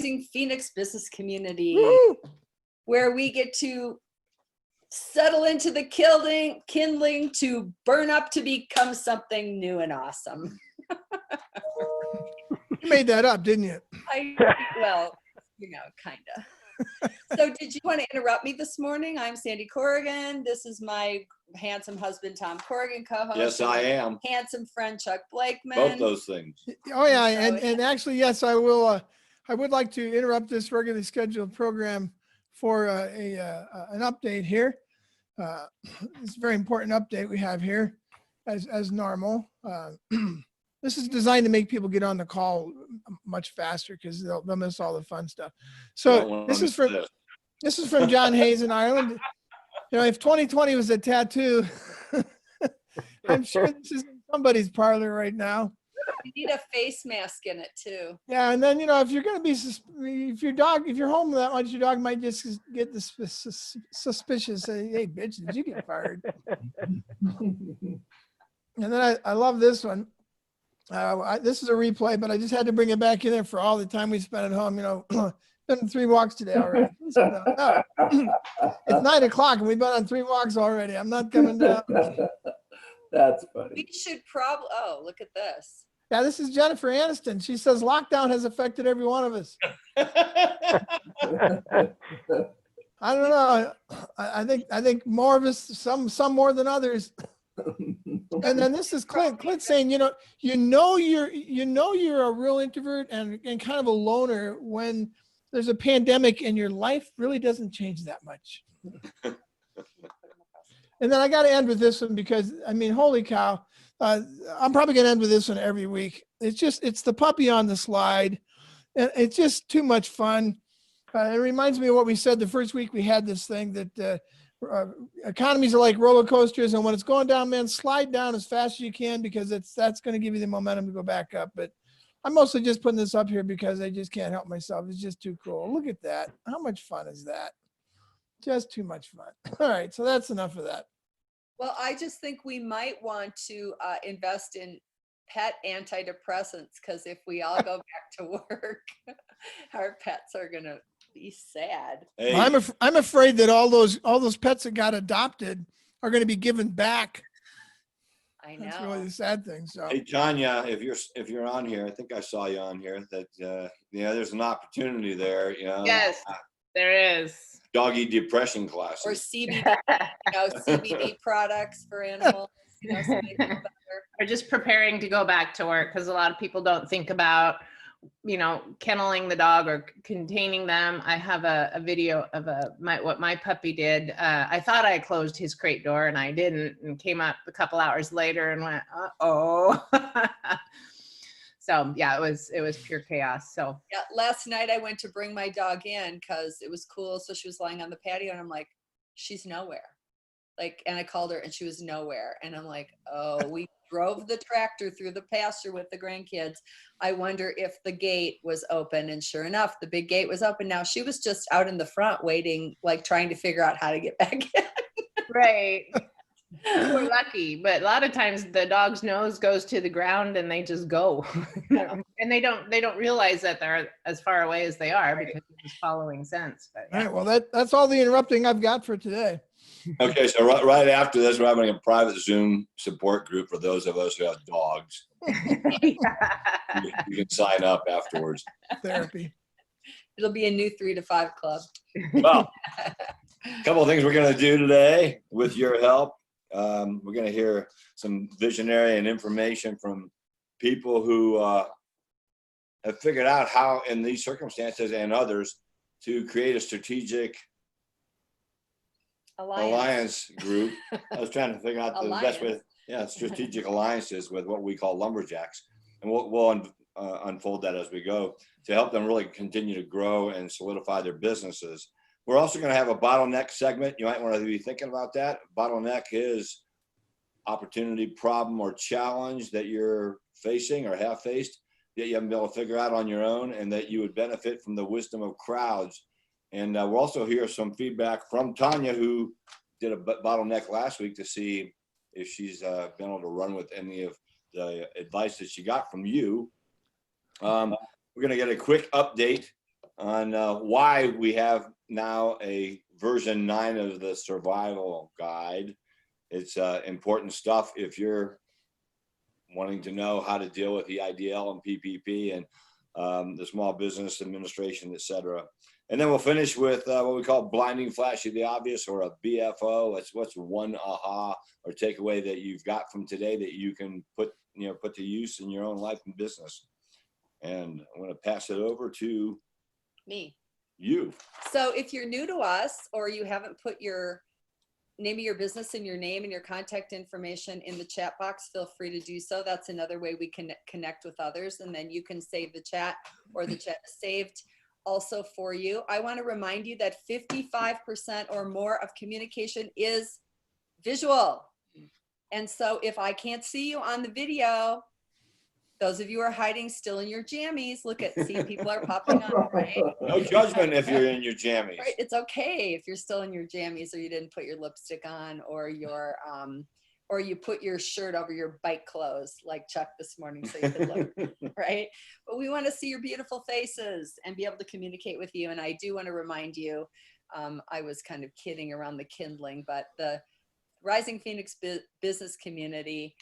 Phoenix business community. Woo! Where we get to settle into the kindling to burn up to become something new and awesome. You made that up, didn't you? Well, kind of. So did you want to interrupt me this morning? I'm Sandy Corrigan. This is my handsome husband, Tom Corrigan, co-host. Yes, I am. Handsome friend, Chuck Blakeman. Both those things. Oh yeah, and actually, yes, I will. I would like to interrupt this regularly scheduled program for an update here. It's a very important update we have here, as normal. This is designed to make people get on the call much faster because they'll miss all the fun stuff. So this is from John Hayes in Ireland. If 2020 was a tattoo, I'm sure this is in somebody's parlor right now. You need a face mask in it too. Yeah, and then if you're gonna be, if you're home that much, your dog might just get suspicious. Say, hey, bitch, did you get fired? And then I love this one. This is a replay, but I just had to bring it back in there for all the time we spent at home. Been 3 walks today already. It's 9 o'clock and we've been on 3 walks already. I'm not coming down. That's funny. We should probably. Oh, look at this. Yeah, this is Jennifer Aniston. She says lockdown has affected every one of us. I don't know. I think more of us, some more than others. And then this is Clint. Clint saying, you're a real introvert and kind of a loner when there's a pandemic and your life really doesn't change that much. And then I got to end with this one because holy cow. I'm probably going to end with this one every week. It's the puppy on the slide. And it's just too much fun. It reminds me of what we said the first week we had this thing that economies are like roller coasters. And when it's going down, man, slide down as fast as you can because that's going to give you the momentum to go back up. But I'm mostly just putting this up here because I just can't help myself. It's just too cool. Look at that. How much fun is that? Just too much fun. All right. So that's enough of that. Well, I just think we might want to invest in pet antidepressants because if we all go back to work, our pets are going to be sad. Hey. Well, I'm afraid that all those pets that got adopted are going to be given back. I know. That's really the sad thing. So, Hey, Tanya, if you're on here, I think I saw you on here. That there's an opportunity there. Yes, there is. Doggy depression classes. Or CBD, CBD products for animals. So they feel better. We're just preparing to go back to work because a lot of people don't think about, kenneling the dog or containing them. I have a video of what my puppy did. I thought I closed his crate door and I didn't, and came up a couple hours later and went, uh-oh. So yeah, it was pure chaos. So yeah, last night I went to bring my dog in because it was cool. So she was lying on the patio and I'm like, she's nowhere. And I called her and she was nowhere. And I'm like, oh, we drove the tractor through the pasture with the grandkids. I wonder if the gate was open. And sure enough, the big gate was open. Now she was just out in the front waiting, trying to figure out how to get back in. Right. We're lucky, but a lot of times the dog's nose goes to the ground and they just go. And they don't realize that they're as far away as they are because they're just following scents. But, yeah. all right. Well, that's all the interrupting I've got for today. Okay, so right after this, we're having a private Zoom support group for those of us who have dogs. You can sign up afterwards. Therapy. It'll be a new 3 to 5 club. Well, a couple of things we're going to do today with your help. We're going to hear some visionary and information from people who have figured out how, in these circumstances and others, to create a strategic alliance group. I was trying to figure out the best way. Yeah, strategic alliances with what we call Lumberjacks, and we'll unfold that as we go to help them really continue to grow and solidify their businesses. We're also going to have a bottleneck segment. You might want to be thinking about that. Bottleneck is opportunity, problem, or challenge that you're facing or have faced that you haven't been able to figure out on your own, and that you would benefit from the wisdom of crowds. And we'll also hear some feedback from Tanya, who did a bottleneck last week, to see if she's been able to run with any of the advice that she got from you. We're going to get a quick update on why we have now a version 9 of the survival guide. It's important stuff if you're wanting to know how to deal with the IDL and PPP and the Small Business Administration, et cetera. And then we'll finish with what we call blinding flash of the obvious, or a BFO. It's what's one aha or takeaway that you've got from today that you can put to use in your own life and business. And I'm going to pass it over to me. You. So if you're new to us, or you haven't put your name of your business and your name and your contact information in the chat box, feel free to do so. That's another way we can connect with others, and then you can save the chat, or the chat is saved also for you. I want to remind you that 55% or more of communication is visual. And so if I can't see you on the video, those of you who are hiding still in your jammies, see, people are popping up, right? No judgment if you're in your jammies. Right, it's okay if you're still in your jammies, or you didn't put your lipstick on, or your or you put your shirt over your bike clothes like Chuck this morning so you could look, right? But we want to see your beautiful faces and be able to communicate with you. And I do want to remind you, I was kind of kidding around the kindling, but the Rising Phoenix business community,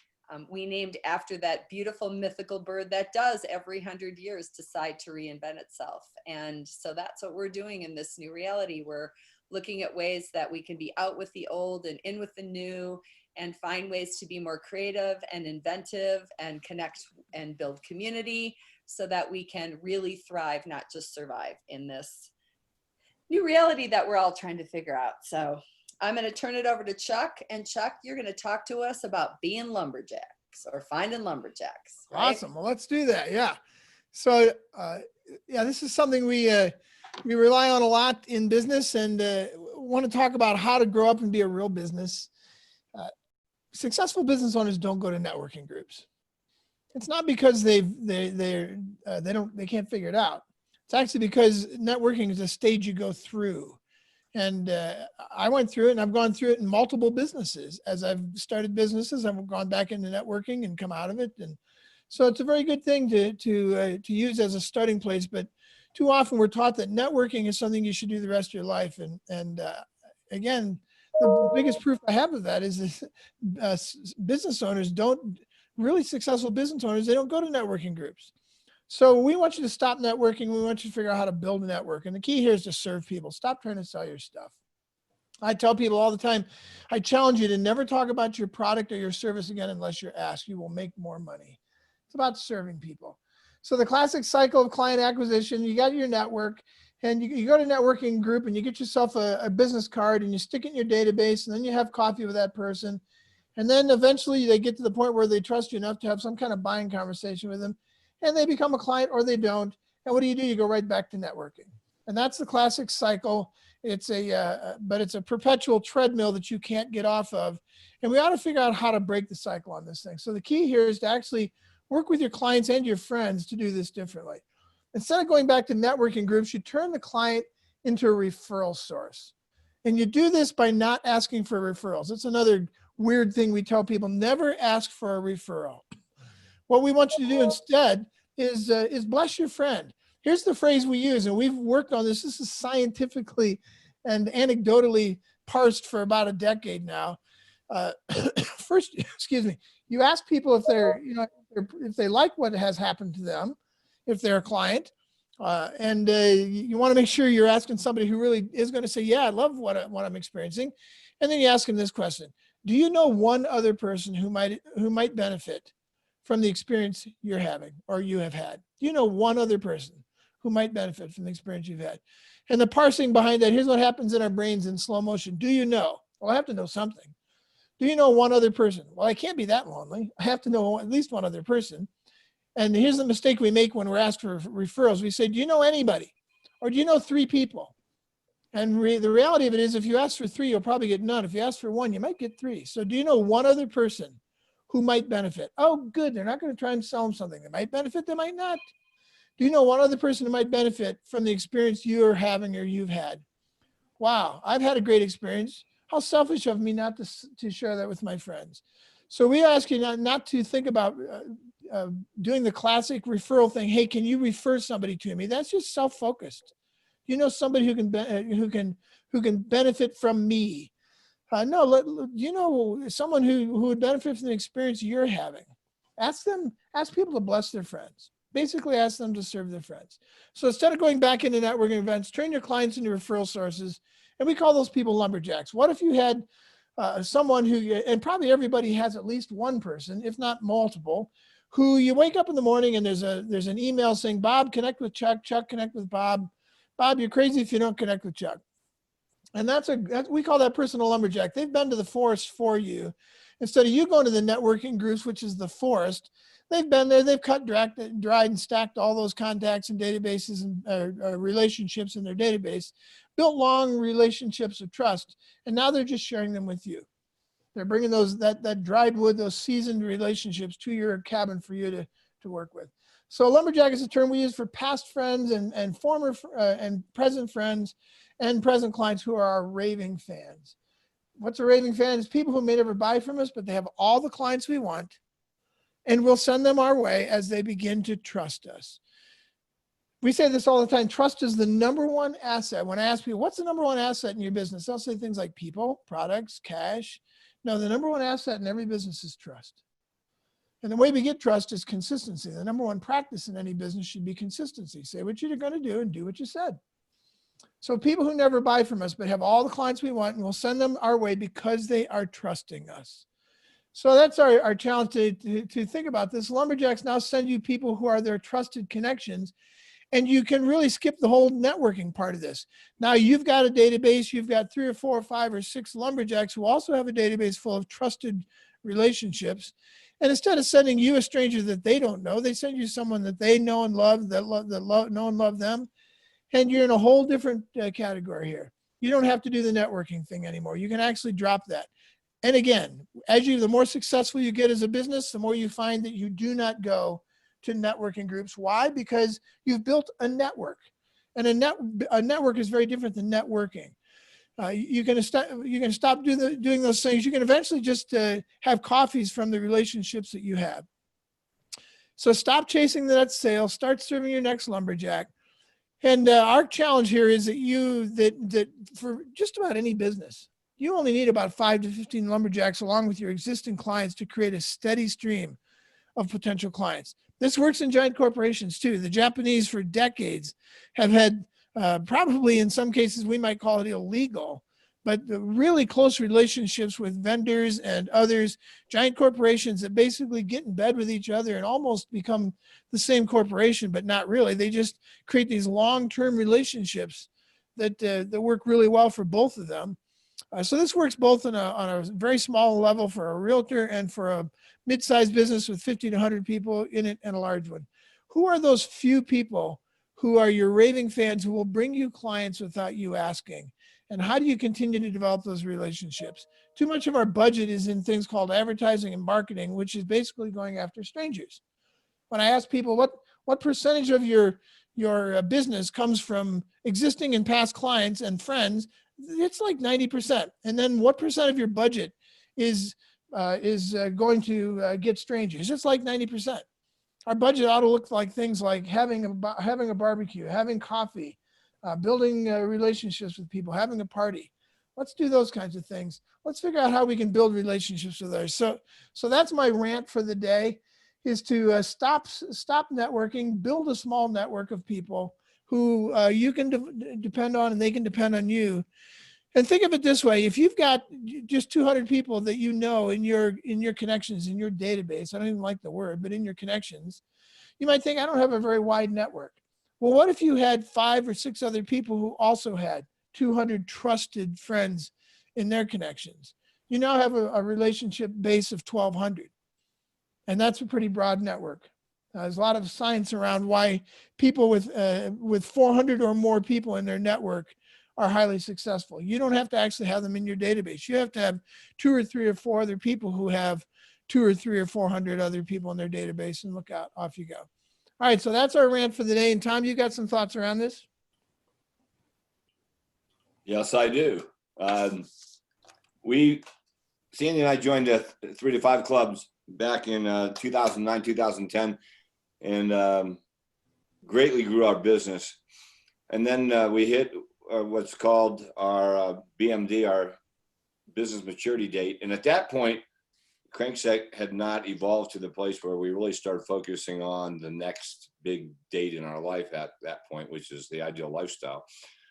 we named after that beautiful mythical bird that does every 100 years decide to reinvent itself. And so that's what we're doing in this new reality. We're looking at ways that we can be out with the old and in with the new, and find ways to be more creative and inventive and connect and build community, so that we can really thrive, not just survive in this new reality that we're all trying to figure out. So I'm going to turn it over to Chuck, and Chuck, you're going to talk to us about being lumberjacks, or finding lumberjacks. Right? Awesome. Well, let's do that. Yeah. So, yeah, this is something we rely on a lot in business, and want to talk about how to grow up and be a real business. Successful business owners don't go to networking groups. It's not because they can't figure it out. It's actually because networking is a stage you go through. And I went through it, and I've gone through it in multiple businesses. As I've started businesses, I've gone back into networking and come out of it. And so it's a very good thing to use as a starting place. But too often we're taught that networking is something you should do the rest of your life. And again, the biggest proof I have of that is business owners really successful business owners, they don't go to networking groups. So we want you to stop networking. We want you to figure out how to build a network. And the key here is to serve people. Stop trying to sell your stuff. I tell people all the time, I challenge you to never talk about your product or your service again unless you're asked. You will make more money. It's about serving people. So the classic cycle of client acquisition, you got your network, and you go to a networking group and you get yourself a business card and you stick it in your database, and then you have coffee with that person. And then eventually they get to the point where they trust you enough to have some kind of buying conversation with them, and they become a client, or they don't. And what do? You go right back to networking. And that's the classic cycle. It's but it's a perpetual treadmill that you can't get off of. And we ought to figure out how to break the cycle on this thing. So the key here is to actually work with your clients and your friends to do this differently. Instead of going back to networking groups, you turn the client into a referral source. And you do this by not asking for referrals. It's another weird thing we tell people: never ask for a referral. What we want you to do instead is bless your friend. Here's the phrase we use, and we've worked on this. This is scientifically and anecdotally parsed for about a decade now. First, you ask people if if they like what has happened to them, if they're a client, and you want to make sure you're asking somebody who really is going to say, yeah, I love what I'm experiencing. And then you ask them this question: do you know one other person who might benefit from the experience you're having or you have had? Do you know one other person who might benefit from the experience you've had? And the parsing behind that, here's what happens in our brains in slow motion. Do you know? Well, I have to know something. Do you know one other person? Well, I can't be that lonely. I have to know at least one other person. And here's the mistake we make when we're asked for referrals. We say, do you know anybody? Or do you know 3 people? And the reality of it is, if you ask for 3, you'll probably get none. If you ask for 1, you might get 3. So do you know one other person who might benefit? Oh, good. They're not going to try and sell them something. They might benefit. They might not. Do you know one other person who might benefit from the experience you're having or you've had? Wow, I've had a great experience. How selfish of me not to share that with my friends. So we ask you not to think about doing the classic referral thing. Hey, can you refer somebody to me? That's just self-focused. Do you know somebody who can benefit from me? No, you know someone who would benefit from the experience you're having. Ask people to bless their friends. Basically ask them to serve their friends. So instead of going back into networking events, train your clients into referral sources. And we call those people lumberjacks. What if you had someone who, and probably everybody has at least one person, if not multiple, who you wake up in the morning and there's an email saying, Bob, connect with Chuck, Chuck, connect with Bob. Bob, you're crazy if you don't connect with Chuck. And we call that person a lumberjack. They've been to the forest for you. Instead of you going to the networking groups, which is the forest, they've been there, they've cut, dried, and stacked all those contacts and databases and relationships in their database, built long relationships of trust, and now they're just sharing them with you. They're bringing that dried wood, those seasoned relationships to your cabin for you to work with. So lumberjack is a term we use for past friends and former and present friends and present clients who are our raving fans. What's a raving fan? It's people who may never buy from us, but they have all the clients we want, and we'll send them our way as they begin to trust us. We say this all the time. Trust is the number one asset. When I ask people, what's the number one asset in your business? They'll say things like people, products, cash. No, the number one asset in every business is trust. And the way we get trust is consistency. The number one practice in any business should be consistency. Say what you're going to do and do what you said. So people who never buy from us, but have all the clients we want, and we'll send them our way because they are trusting us. So that's our challenge to think about this. Lumberjacks now send you people who are their trusted connections, and you can really skip the whole networking part of this. Now you've got a database, you've got 3 or 4 or 5 or 6 lumberjacks who also have a database full of trusted relationships. And instead of sending you a stranger that they don't know, they send you someone that they know and love, know and love them. And you're in a whole different category here. You don't have to do the networking thing anymore. You can actually drop that. And again, the more successful you get as a business, the more you find that you do not go to networking groups. Why? Because you've built a network. And a network is very different than networking. You can stop doing those things. You can eventually just have coffees from the relationships that you have. So stop chasing that sale. Start serving your next lumberjack. And our challenge here is that for just about any business, you only need about 5 to 15 lumberjacks along with your existing clients to create a steady stream of potential clients. This works in giant corporations too. The Japanese for decades have had probably in some cases we might call it illegal, but the really close relationships with vendors and others, giant corporations that basically get in bed with each other and almost become the same corporation, but not really. They just create these long-term relationships that work really well for both of them. So this works both on a very small level for a realtor and for a mid-sized business with 50 to 100 people in it and a large one. Who are those few people who are your raving fans who will bring you clients without you asking? And how do you continue to develop those relationships? Too much of our budget is in things called advertising and marketing, which is basically going after strangers. When I ask people what percentage of your business comes from existing and past clients and friends, it's like 90%. And then what percent of your budget is going to get strangers? It's like 90%. Our budget ought to look like things like having a barbecue, having coffee, building relationships with people, having a party. Let's do those kinds of things. Let's figure out how we can build relationships with others. So that's my rant for the day, is to stop networking, build a small network of people who you can depend on and they can depend on you. And think of it this way: if you've got just 200 people that you know in your connections, in your database, I don't even like the word, but in your connections, you might think, I don't have a very wide network. Well, what if you had 5 or 6 other people who also had 200 trusted friends in their connections? You now have a relationship base of 1,200. And that's a pretty broad network. There's a lot of science around why people with 400 or more people in their network are highly successful. You don't have to actually have them in your database. You have to have 2 or 3 or 4 other people who have 2 or 3 or 400 other people in their database, and look out, off you go. All right, so that's our rant for the day. And Tom, you got some thoughts around this? Yes, I do. Sandy and I joined 3 to 5 clubs back in 2009, 2010, and greatly grew our business. And then we hit what's called our BMD, our business maturity date. And at that point, Crankset had not evolved to the place where we really started focusing on the next big date in our life at that point, which is the ideal lifestyle.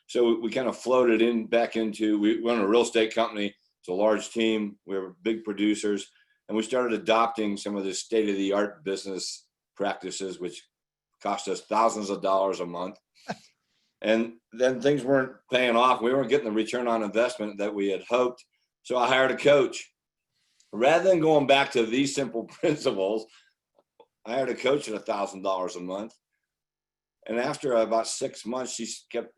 So we kind of floated back into, we run a real estate company. It's a large team. We were big producers, and we started adopting some of the state-of-the-art business practices, which cost us thousands of dollars a month. And then things weren't paying off. We weren't getting the return on investment that we had hoped. So I hired a coach. Rather than going back to these simple principles, I hired a coach at $1,000 a month. And after about 6 months, she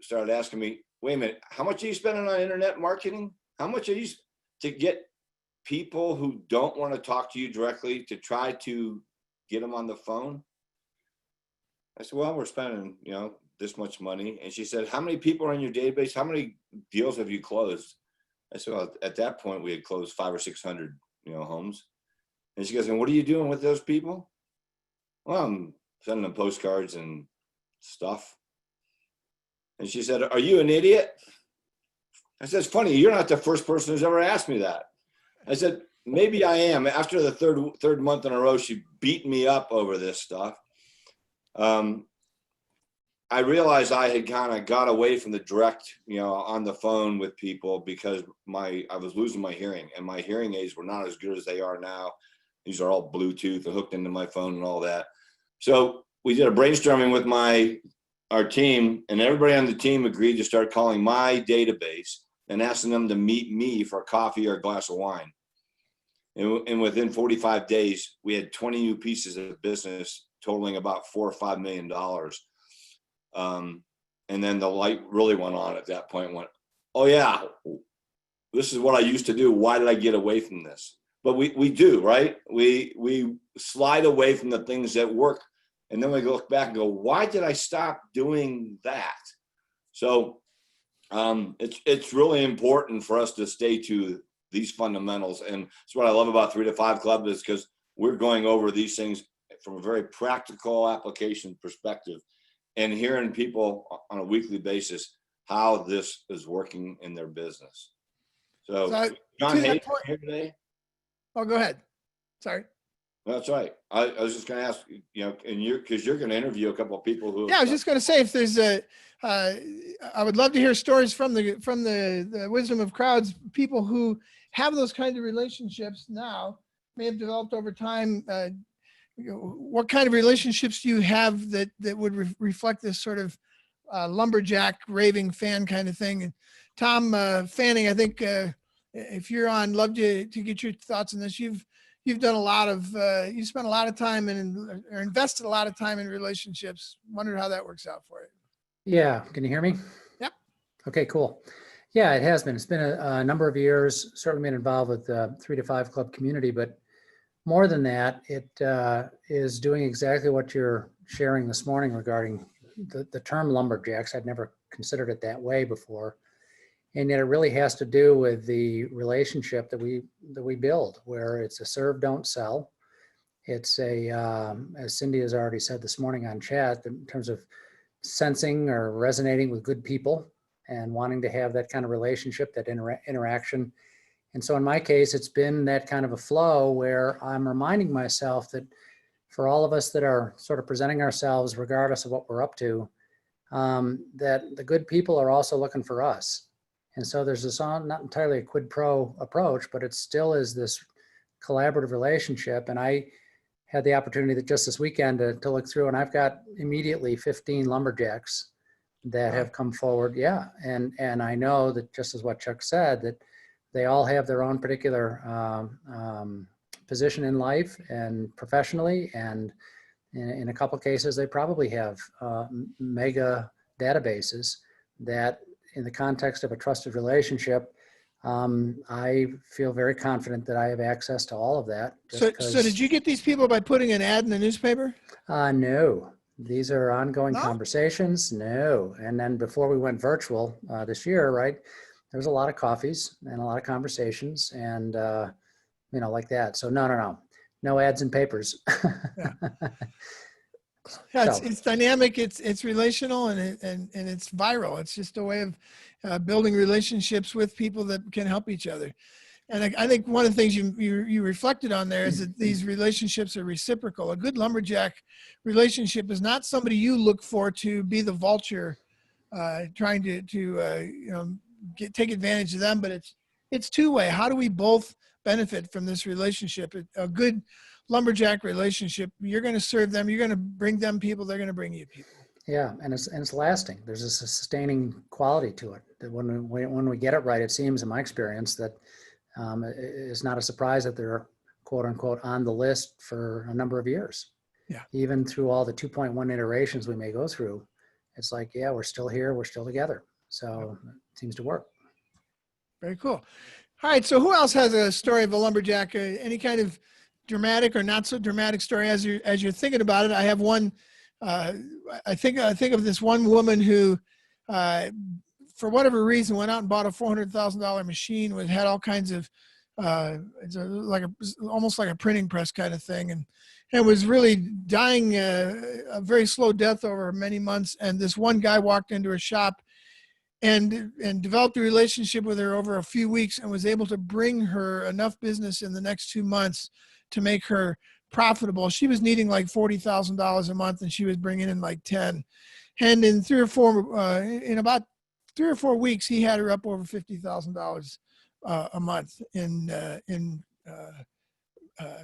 started asking me, wait a minute, how much are you spending on internet marketing? How much are you to get people who don't want to talk to you directly to try to get them on the phone? I said, well, we're spending, this much money. And she said, how many people are in your database? How many deals have you closed? I said, well, at that point we had closed 500 or 600, homes. And she goes, and what are you doing with those people? Well, I'm sending them postcards and stuff. And she said, are you an idiot? I said, it's funny, you're not the first person who's ever asked me that. I said, maybe I am. After the third month in a row, she beat me up over this stuff. I realized I had kind of got away from the direct, on the phone with people because I was losing my hearing, and my hearing aids were not as good as they are now. These are all Bluetooth and hooked into my phone and all that. So we did a brainstorming with our team, and everybody on the team agreed to start calling my database and asking them to meet me for a coffee or a glass of wine. And within 45 days, we had 20 new pieces of business totaling about $4 or $5 million. And then the light really went on at that point. Went, oh yeah, this is what I used to do. Why did I get away from this? But we do, right? We slide away from the things that work, and then we look back and go, why did I stop doing that? So it's really important for us to stay to these fundamentals, and that's what I love about 3 to 5 Club, is because we're going over these things from a very practical application perspective, and hearing people on a weekly basis how this is working in their business. So John Hayes here today. Oh, go ahead. Sorry. That's right. I was just going to ask, because you're going to interview a couple of people who. Yeah, I was just going to say, if there's I would love to hear stories from the wisdom of crowds, people who have those kinds of relationships now, may have developed over time. What kind of relationships do you have that would reflect this sort of lumberjack raving fan kind of thing? And Tom Fanning, I think if you're on, love to get your thoughts on this. You've done a lot of you spent a lot of time or invested a lot of time in relationships. Wondered how that works out for you. Yeah, can you hear me? Yep. Okay, cool. Yeah, it has been. It's been a number of years. Certainly been involved with the 3 to 5 Club community, but more than that, it is doing exactly what you're sharing this morning regarding the term lumberjacks. I'd never considered it that way before. And yet it really has to do with the relationship that we build, where it's a serve, don't sell. It's as Cindy has already said this morning on chat, in terms of sensing or resonating with good people and wanting to have that kind of relationship, that interaction. And so in my case, it's been that kind of a flow where I'm reminding myself that for all of us that are sort of presenting ourselves, regardless of what we're up to, that the good people are also looking for us. And so there's this not entirely a quid pro approach, but it still is this collaborative relationship. And I had the opportunity that just this weekend to look through, and I've got immediately 15 lumberjacks that have come forward. Yeah. And I know that, just as what Chuck said, that they all have their own particular position in life and professionally. And in a couple of cases, they probably have mega databases that, in the context of a trusted relationship, I feel very confident that I have access to all of that. So did you get these people by putting an ad in the newspaper? No, these are ongoing conversations. No. And then before we went virtual this year, right, there was a lot of coffees and a lot of conversations and, like that. So no ads and papers. Yeah. Yeah, So- it's dynamic, it's relational, and it's viral. It's just a way of building relationships with people that can help each other. And I think one of the things you reflected on there is that these relationships are reciprocal. A good lumberjack relationship is not somebody you look for to be the vulture, trying to take advantage of them, but it's two-way. How do we both benefit from this relationship? A good lumberjack relationship, you're going to serve them, you're going to bring them people, they're going to bring you people. Yeah, and it's lasting. There's a sustaining quality to it. That when we get it right, it seems, in my experience, that it's not a surprise that they're quote unquote on the list for a number of years. Yeah. Even through all the 2.1 iterations we may go through, it's like, yeah, we're still here, we're still together. So it seems to work. Very cool. All right, so who else has a story of a lumberjack? Any kind of dramatic or not so dramatic story as you're thinking about it? I have one. I think of this one woman who, for whatever reason, went out and bought a $400,000 machine, which had all kinds of, almost like a printing press kind of thing, and was really dying a very slow death over many months. And this one guy walked into her shop and developed a relationship with her over a few weeks, and was able to bring her enough business in the next 2 months to make her profitable. She was needing like $40,000 a month, and she was bringing in like 10. And in about 3 or 4 weeks, he had her up over $50,000 a month in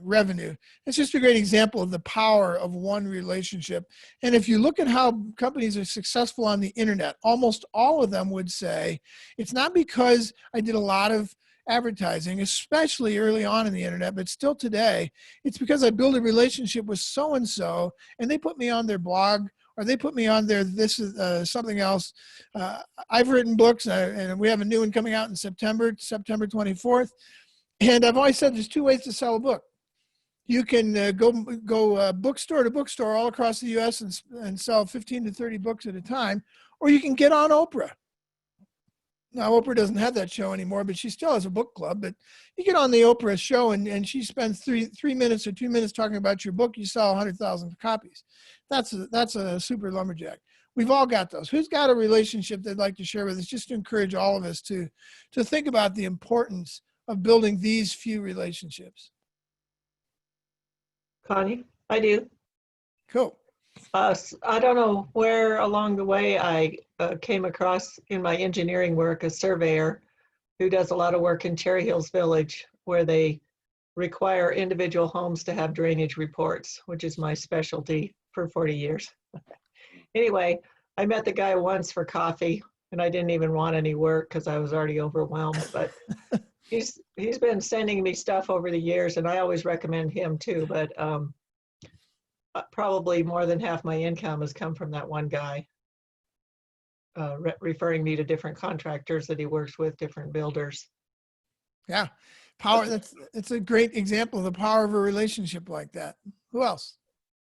revenue. It's just a great example of the power of one relationship. And if you look at how companies are successful on the internet, almost all of them would say, it's not because I did a lot of advertising, especially early on in the internet, but still today, it's because I built a relationship with so-and-so, and they put me on their blog, or they put me on their this is something else. I've written books, and we have a new one coming out in September 24th. And I've always said there's 2 ways to sell a book. You can go bookstore to bookstore all across the U.S. and sell 15 to 30 books at a time, or you can get on Oprah. Now, Oprah doesn't have that show anymore, but she still has a book club. But you get on the Oprah show, and she spends 3 minutes or 2 minutes talking about your book. You sell 100,000 copies. That's a super lumberjack. We've all got those. Who's got a relationship they'd like to share with us? Just to encourage all of us to think about the importance of building these few relationships. Connie, I do. Cool. I don't know where along the way I came across in my engineering work a surveyor who does a lot of work in Cherry Hills Village, where they require individual homes to have drainage reports, which is my specialty for 40 years. Anyway, I met the guy once for coffee, and I didn't even want any work because I was already overwhelmed, but he's been sending me stuff over the years, and I always recommend him too, but probably more than half my income has come from that one guy, referring me to different contractors that he works with, different builders. Yeah. Power. It's a great example of the power of a relationship like that. Who else?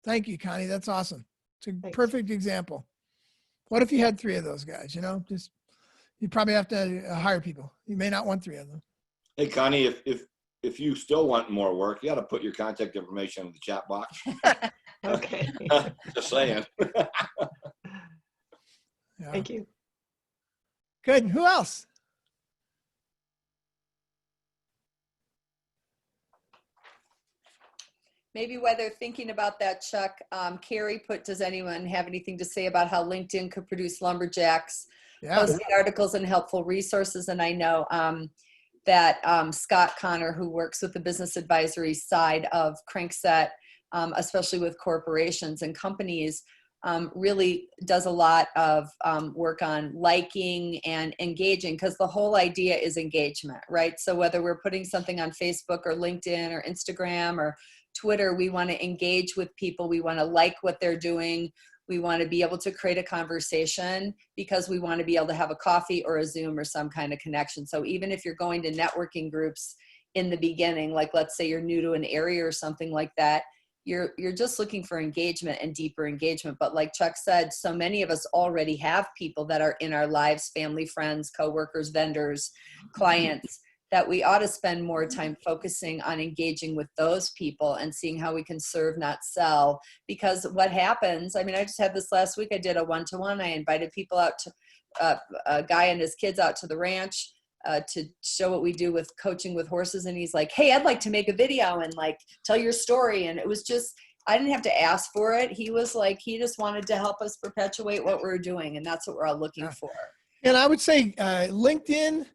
Thank you, Connie. That's awesome. It's a Thanks. perfect example. What if you had 3 of those guys? Just you probably have to hire people. You may not want 3 of them. Hey, Connie, if you still want more work, you got to put your contact information in the chat box. Okay. Just saying. Yeah. Thank you. Good. Who else? Maybe while they're thinking about that, Chuck, Carrie put, does anyone have anything to say about how LinkedIn could produce lumberjacks, posting articles and helpful resources? And I know that Scott Connor, who works with the business advisory side of Crankset, especially with corporations and companies, really does a lot of work on liking and engaging, because the whole idea is engagement, right? So whether we're putting something on Facebook or LinkedIn or Instagram or Twitter, we want to engage with people. We want to like what they're doing. We want to be able to create a conversation because we want to be able to have a coffee or a Zoom or some kind of connection. So even if you're going to networking groups in the beginning, like let's say you're new to an area or something like that, you're just looking for engagement and deeper engagement. But like Chuck said, so many of us already have people that are in our lives, family, friends, coworkers, vendors, clients, that we ought to spend more time focusing on engaging with those people and seeing how we can serve, not sell. Because what happens, I mean, I just had this last week, I did a one-to-one. I invited people out to, a guy and his kids out to the ranch to show what we do with coaching with horses. And he's like, hey, I'd like to make a video and like tell your story. And it was just, I didn't have to ask for it. He was like, he just wanted to help us perpetuate what we're doing. And that's what we're all looking for. And I would say LinkedIn,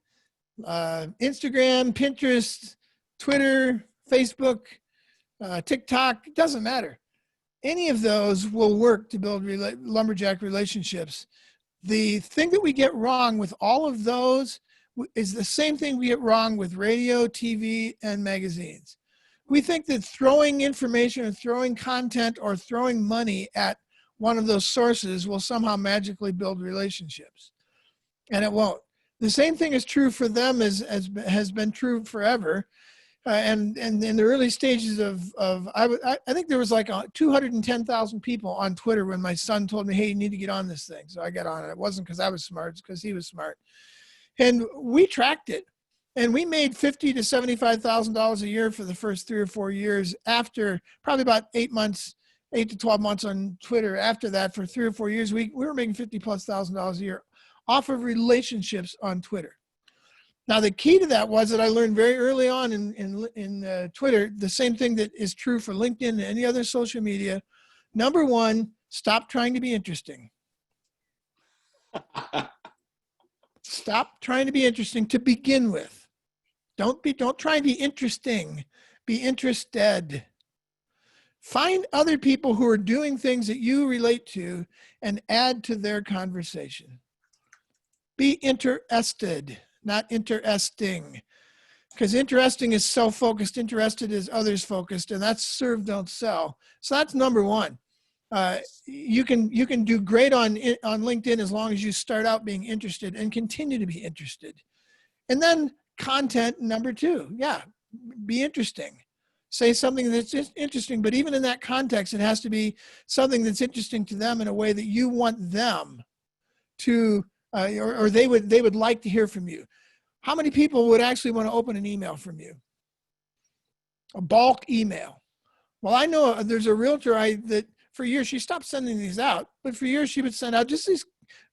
Instagram, Pinterest, Twitter, Facebook, TikTok, it doesn't matter. Any of those will work to build lumberjack relationships. The thing that we get wrong with all of those is the same thing we get wrong with radio, TV, and magazines. We think that throwing information or throwing content or throwing money at one of those sources will somehow magically build relationships. And it won't. The same thing is true for them as has been true forever. And in the early stages I think there was like 210,000 people on Twitter when my son told me, hey, you need to get on this thing. So I got on it. It wasn't because I was smart, it's because he was smart. And we tracked it. And we made $50,000 to $75,000 a year for the first 3 or 4 years after probably about 8 to 12 months on Twitter. After that, for 3 or 4 years, we were making $50,000+ a year off of relationships on Twitter. Now, the key to that was that I learned very early on in Twitter, the same thing that is true for LinkedIn and any other social media. Number one, stop trying to be interesting. Stop trying to be interesting to begin with. Don't try and be interesting. Be interested. Find other people who are doing things that you relate to and add to their conversation. Be interested, not interesting. Because interesting is self-focused, interested is others-focused, and that's serve, don't sell. So that's number one. You can do great on LinkedIn as long as you start out being interested and continue to be interested. And then content, number two, be interesting. Say something that's interesting, but even in that context, it has to be something that's interesting to them in a way that you want them to, or they would like to hear from you. How many people would actually want to open an email from you? A bulk email. Well, I know there's a realtor that for years, she stopped sending these out, but for years she would send out just these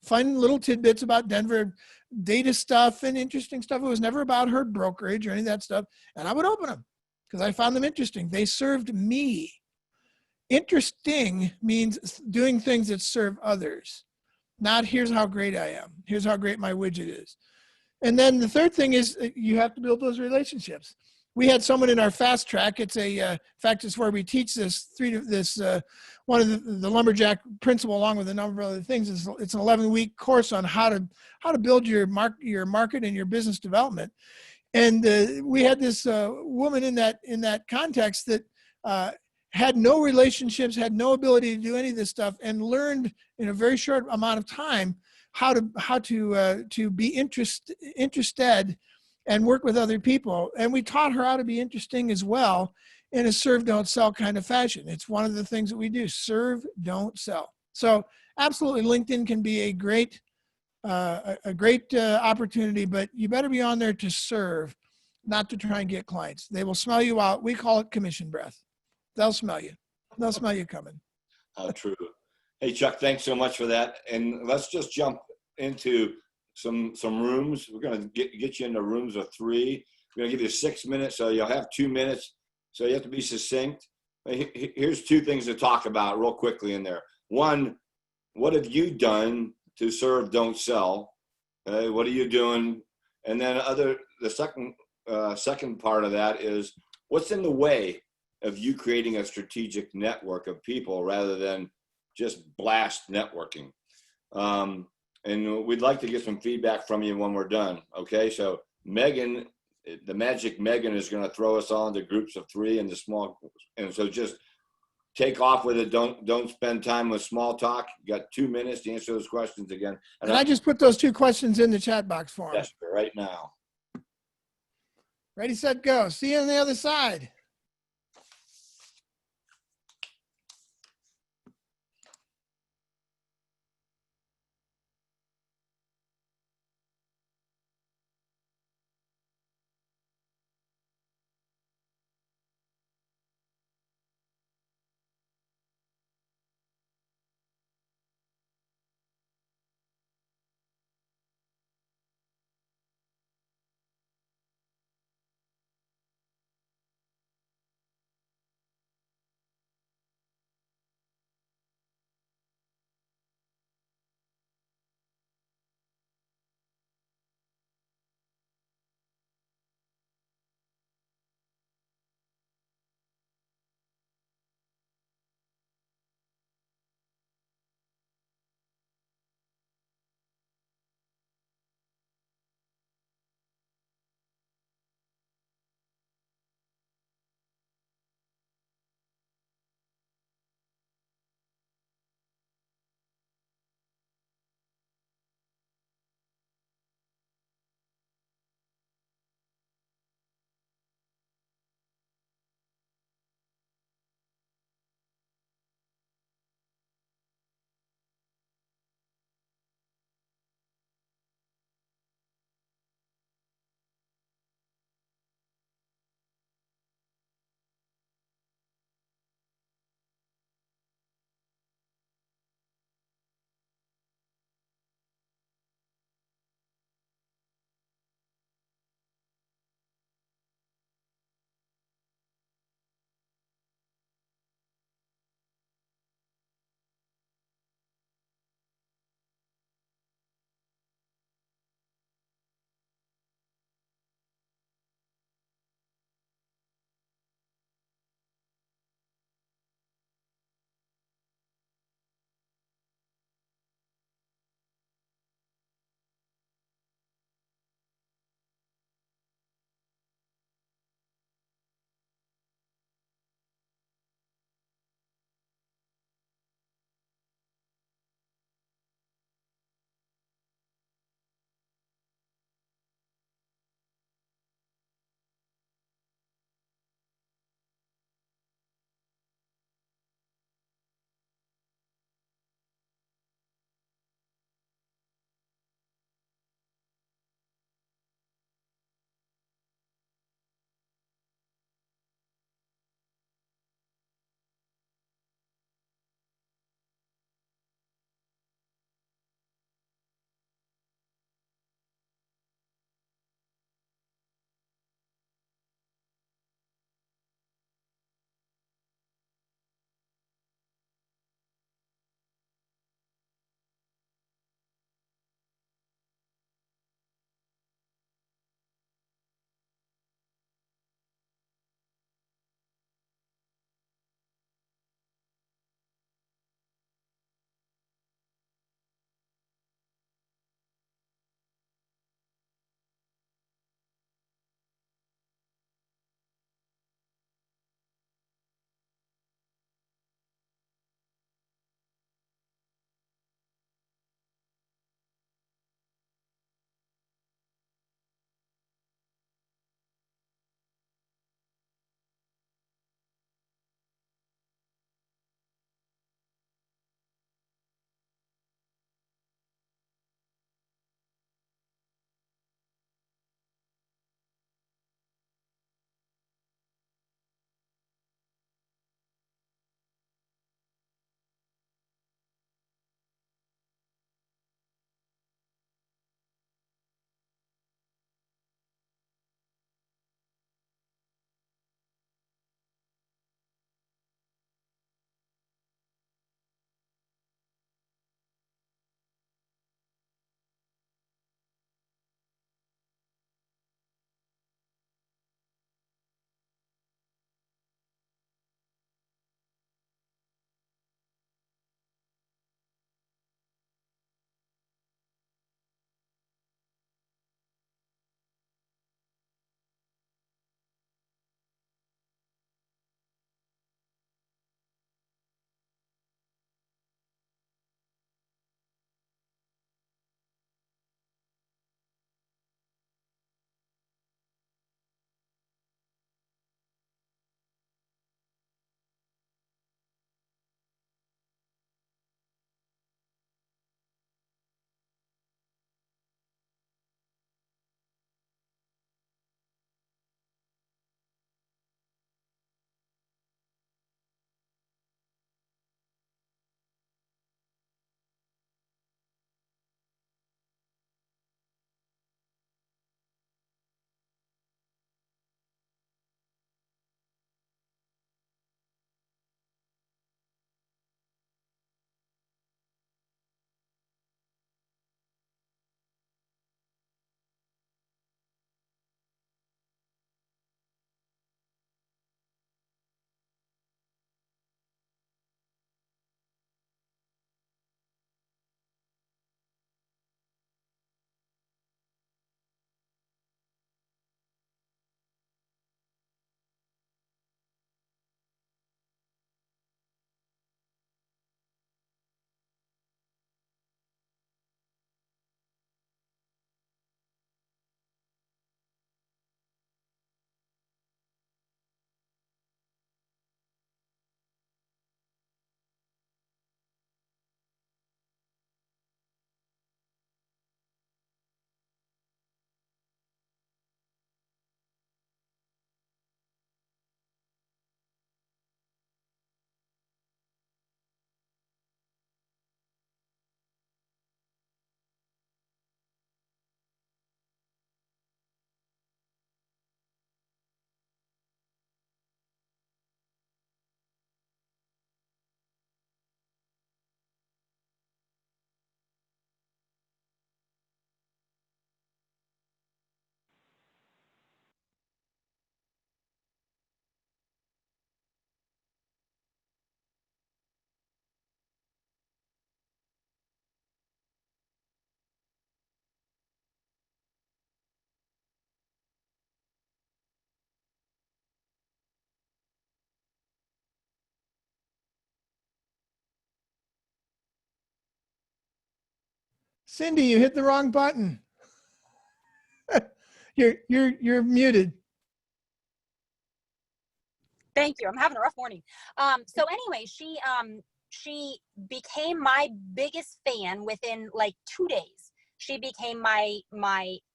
fun little tidbits about Denver, data stuff and interesting stuff. It was never about her brokerage or any of that stuff. And I would open them because I found them interesting. They served me. Interesting means doing things that serve others. Not here's how great I am. Here's how great my widget is. And then the third thing is you have to build those relationships. We had someone in our fast track. It's in fact, it's where we teach one of the lumberjack principle along with a number of other things. It's an 11-week course on how to build your market and your business development. And we had this woman in that context that had no relationships, had no ability to do any of this stuff, and learned in a very short amount of time how to be interested and work with other people. And we taught her how to be interesting as well in a serve, don't sell kind of fashion. It's one of the things that we do, serve, don't sell. So absolutely, LinkedIn can be a great opportunity, but you better be on there to serve, not to try and get clients. They will smell you out. We call it commission breath. They'll smell you. They'll smell you coming. How true. Hey, Chuck, thanks so much for that. And let's just jump into some rooms. We're going to get you into rooms of 3. We're going to give you 6 minutes, so you'll have 2 minutes. So you have to be succinct. Here's 2 things to talk about real quickly in there. One, what have you done to serve, don't sell? What are you doing? And then the second part of that is what's in the way of you creating a strategic network of people rather than just blast networking. And we'd like to get some feedback from you when we're done. Okay, so Megan, the magic Megan, is going to throw us all into groups of 3 and and so just take off with it. Don't spend time with small talk. You got 2 minutes to answer those questions again. And I just put those 2 questions in the chat box for him. Yes, right now. Ready, set, go. See you on the other side. Cindy, you hit the wrong button. You're muted. Thank you. I'm having a rough morning. So anyway, she became my biggest fan within like 2 days. She became my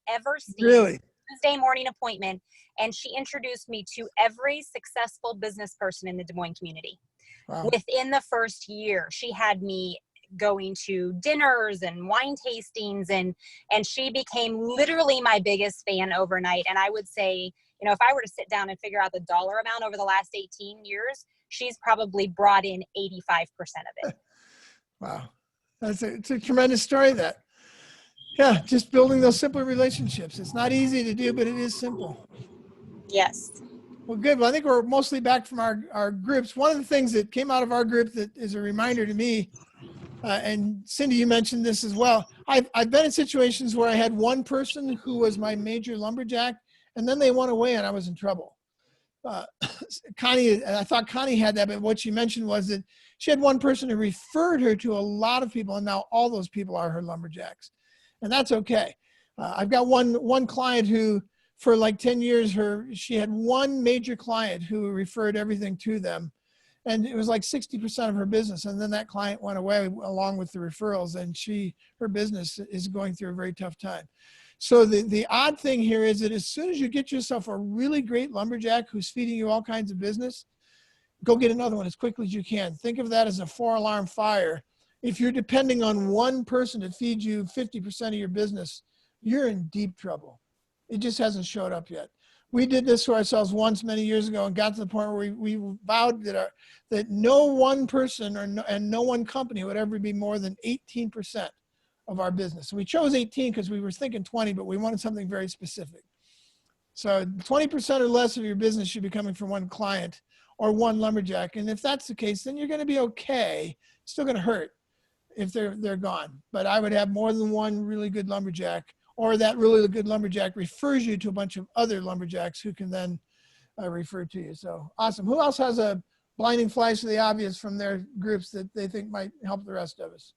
ever Really? Tuesday morning appointment, and she introduced me to every successful business person in the Des Moines community. Wow. Within the first year, she had me going to dinners and wine tastings, and she became literally my biggest fan overnight. And I would say, you know, if I were to sit down and figure out the dollar amount over the last 18 years, she's probably brought in 85% of it. Wow. It's a tremendous story that. Yeah, just building those simple relationships. It's not easy to do, but it is simple. Yes. Well, good. Well, I think we're mostly back from our groups. One of the things that came out of our group that is a reminder to me, and Cindy, you mentioned this as well. I've been in situations where I had one person who was my major lumberjack, and then they went away and I was in trouble. Connie, and I thought Connie had that, but what she mentioned was that she had one person who referred her to a lot of people, and now all those people are her lumberjacks. And that's okay. I've got one client who, for like 10 years, she had one major client who referred everything to them. And it was like 60% of her business. And then that client went away along with the referrals, and her business is going through a very tough time. So the odd thing here is that as soon as you get yourself a really great lumberjack who's feeding you all kinds of business, go get another one as quickly as you can. Think of that as a 4-alarm fire. If you're depending on one person to feed you 50% of your business, you're in deep trouble. It just hasn't showed up yet. We did this to ourselves once many years ago and got to the point where we vowed that no one person and no one company would ever be more than 18% of our business. So we chose 18 because we were thinking 20, but we wanted something very specific. So 20% or less of your business should be coming from one client or one lumberjack. And if that's the case, then you're going to be okay. It's still going to hurt if they're gone. But I would have more than one really good lumberjack, or that really good lumberjack refers you to a bunch of other lumberjacks who can then refer to you. So awesome. Who else has a blinding flash of the obvious from their groups that they think might help the rest of us?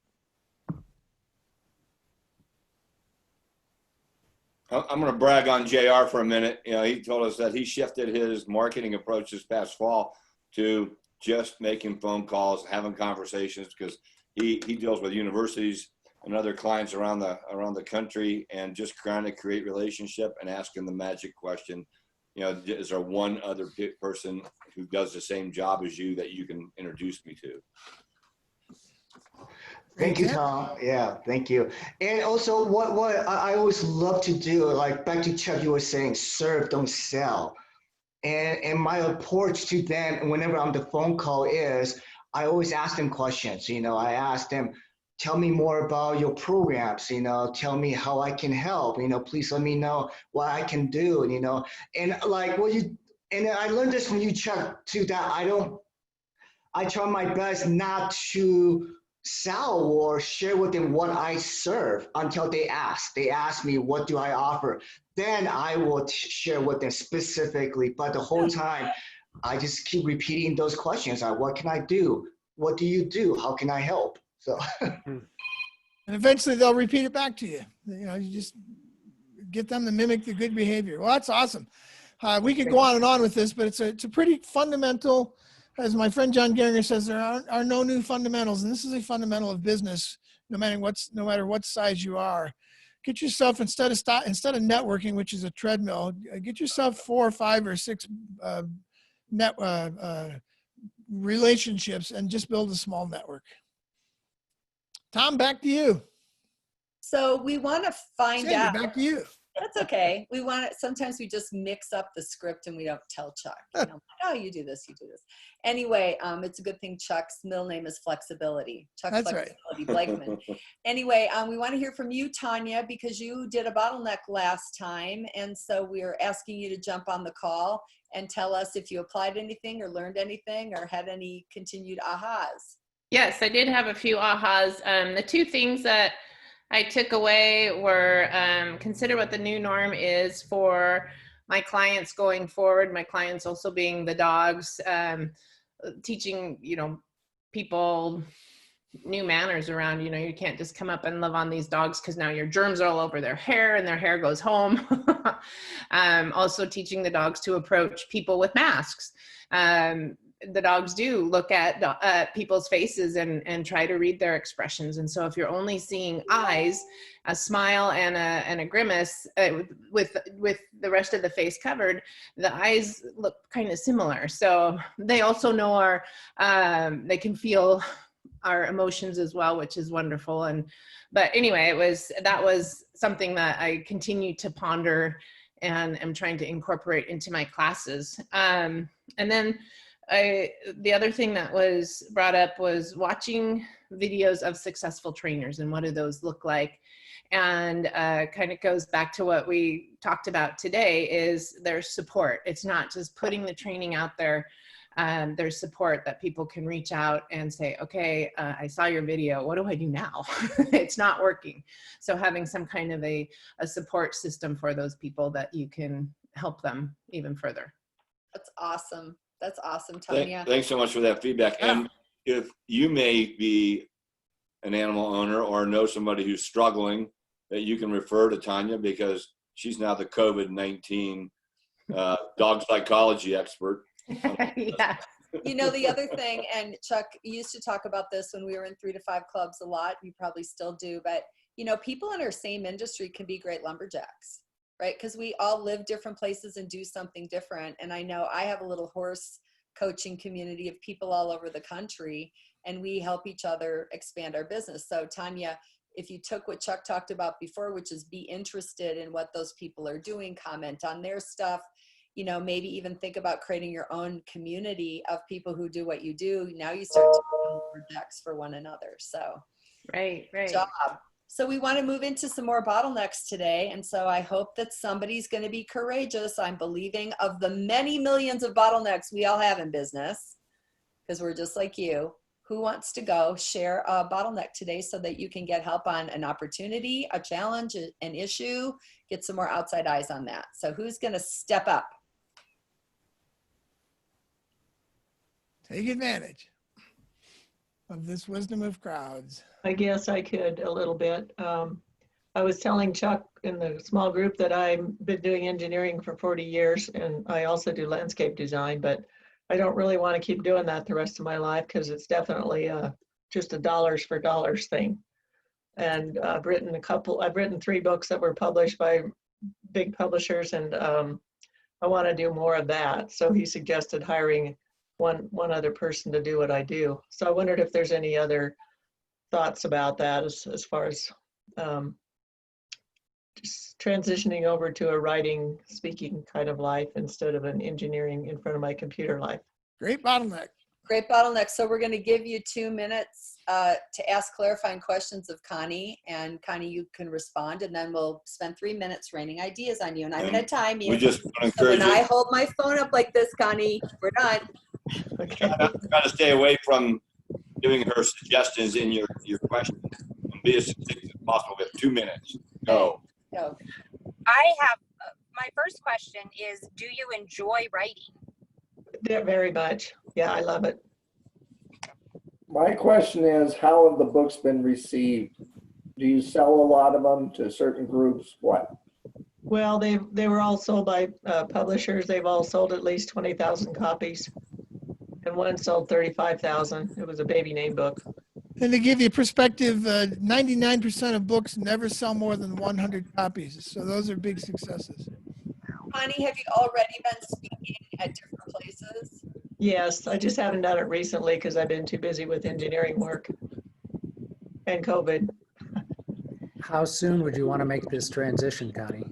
I'm going to brag on JR for a minute. You know, he told us that he shifted his marketing approach this past fall to just making phone calls, having conversations, because he deals with universities and other clients around the country, and just trying to create relationship and asking the magic question, you know, is there one other person who does the same job as you that you can introduce me to? Thank you, Tom. Yeah, thank you. And also what I always love to do, like back to Chuck, you were saying, serve, don't sell. And my approach to them whenever I'm on the phone call is, I always ask them questions. You know, I ask them, tell me more about your programs, you know, tell me how I can help, you know, please let me know what I can do, you know. And like and I learned this from you, Chuck, too, that I try my best not to sell or share with them what I serve until they ask. They ask me, what do I offer? Then I will share with them specifically. But the whole time, I just keep repeating those questions. Like, what can I do? What do you do? How can I help? So, and eventually they'll repeat it back to you. You know, you just get them to mimic the good behavior. Well, that's awesome. We could go on and on with this, but it's a pretty fundamental, as my friend John Geringer says, there are no new fundamentals. And this is a fundamental of business, no matter what size you are. Get yourself, instead of networking, which is a treadmill, get yourself 4 or 5 or 6 relationships and just build a small network. Tom, back to you. So we want to find Cindy, out. back to you. That's okay. Sometimes we just mix up the script and we don't tell Chuck. You know, oh, you do this, you do this. Anyway, it's a good thing Chuck's middle name is Flexibility. Chuck That's Flexibility Blakeman. Anyway, we want to hear from you, Tanya, because you did a bottleneck last time. And so we're asking you to jump on the call and tell us if you applied anything or learned anything or had any continued ahas. Yes, I did have a few ahas. The 2 things that I took away were consider what the new norm is for my clients going forward. My clients also being the dogs, teaching, you know, people new manners around, you can't just come up and love on these dogs because now your germs are all over their hair and their hair goes home. Also teaching the dogs to approach people with masks. The dogs do look at people's faces and try to read their expressions. And so if you're only seeing eyes, a smile and a grimace with the rest of the face covered, the eyes look kind of similar. So they also know they can feel our emotions as well, which is wonderful. But anyway, that was something that I continue to ponder and am trying to incorporate into my classes. And then the other thing that was brought up was watching videos of successful trainers and what do those look like. And kind of goes back to what we talked about today is their support. It's not just putting the training out there. There's support that people can reach out and say, okay, I saw your video. What do I do now? It's not working. So having some kind of a support system for those people that you can help them even further. That's awesome. That's awesome, Tanya. Thanks so much for that feedback. Yeah. And if you may be an animal owner or know somebody who's struggling, that you can refer to Tanya because she's now the COVID-19 dog psychology expert. Yeah. The other thing, and Chuck used to talk about this when we were in 3 to 5 clubs a lot, you probably still do, but people in our same industry can be great lumberjacks, right? Because we all live different places and do something different. And I know I have a little horse coaching community of people all over the country, and we help each other expand our business. So Tanya, if you took what Chuck talked about before, which is be interested in what those people are doing, comment on their stuff, maybe even think about creating your own community of people who do what you do. Now you start to become lumberjacks for one another. So Right. good job. So we want to move into some more bottlenecks today. And so I hope that somebody's going to be courageous. I'm believing of the many millions of bottlenecks we all have in business, because we're just like you. Who wants to go share a bottleneck today so that you can get help on an opportunity, a challenge, an issue, get some more outside eyes on that. So who's going to step up? Take advantage of this wisdom of crowds. I guess I could a little bit. I was telling Chuck in the small group that I've been doing engineering for 40 years and I also do landscape design, but I don't really want to keep doing that the rest of my life because it's definitely just a dollars for dollars thing. And I've written 3 books that were published by big publishers, and I want to do more of that. So he suggested hiring one other person to do what I do. So I wondered if there's any other thoughts about that as far as just transitioning over to a writing, speaking kind of life instead of an engineering in front of my computer life. Great bottleneck. Great bottleneck. So we're going to give you 2 minutes to ask clarifying questions of Connie, and Connie, you can respond, and then we'll spend 3 minutes raining ideas on you. And I'm going to time you. We just So encourage when you. I hold my phone up like this, Connie, we're done. Okay. Try to stay away from giving her suggestions in your questions. Be as succinct as possible. We have 2 minutes. Go. Go. I have my first question is, do you enjoy writing? Yeah, very much. Yeah, I love it. My question is, how have the books been received? Do you sell a lot of them to certain groups? What? Well, they were all sold by publishers. They've all sold at least 20,000 copies. And one sold 35,000. It was a baby name book. And to give you perspective, 99% of books never sell more than 100 copies. So those are big successes. Connie, have you already been speaking at different places? Yes, I just haven't done it recently because I've been too busy with engineering work and COVID. How soon would you want to make this transition, Connie?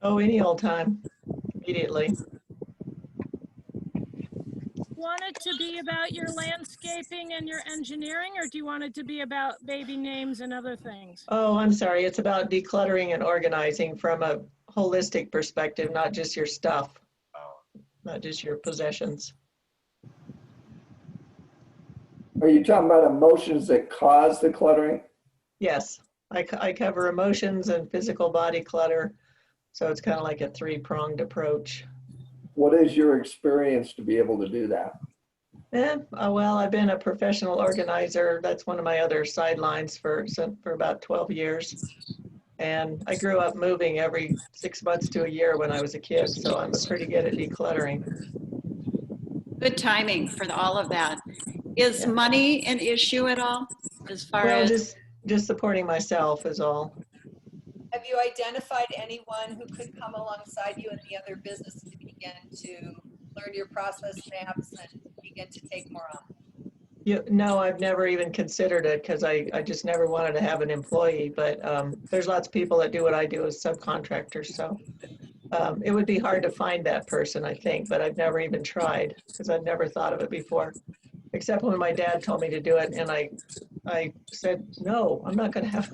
Oh, any old time, immediately. Want it to be about your landscaping and your engineering, or do you want it to be about baby names and other things? Oh, I'm sorry. It's about decluttering and organizing from a holistic perspective, not just your stuff, not just your possessions. Are you talking about emotions that cause the cluttering? Yes, I cover emotions and physical body clutter. So it's kind of like a 3-pronged approach. What is your experience to be able to do that? Well, I've been a professional organizer. That's one of my other sidelines for about 12 years. And I grew up moving every 6 months to a year when I was a kid, so I'm pretty good at decluttering. Good timing for all of that. Is Yeah. money an issue at all as far Well, as? just supporting myself is all. Have you identified anyone who could come alongside you in the other business to begin to learn your process maps and begin to take more on? No, I've never even considered it because I just never wanted to have an employee. But there's lots of people that do what I do as subcontractors. So it would be hard to find that person, I think. But I've never even tried because I've never thought of it before, except when my dad told me to do it. And I said, no, I'm not going to have.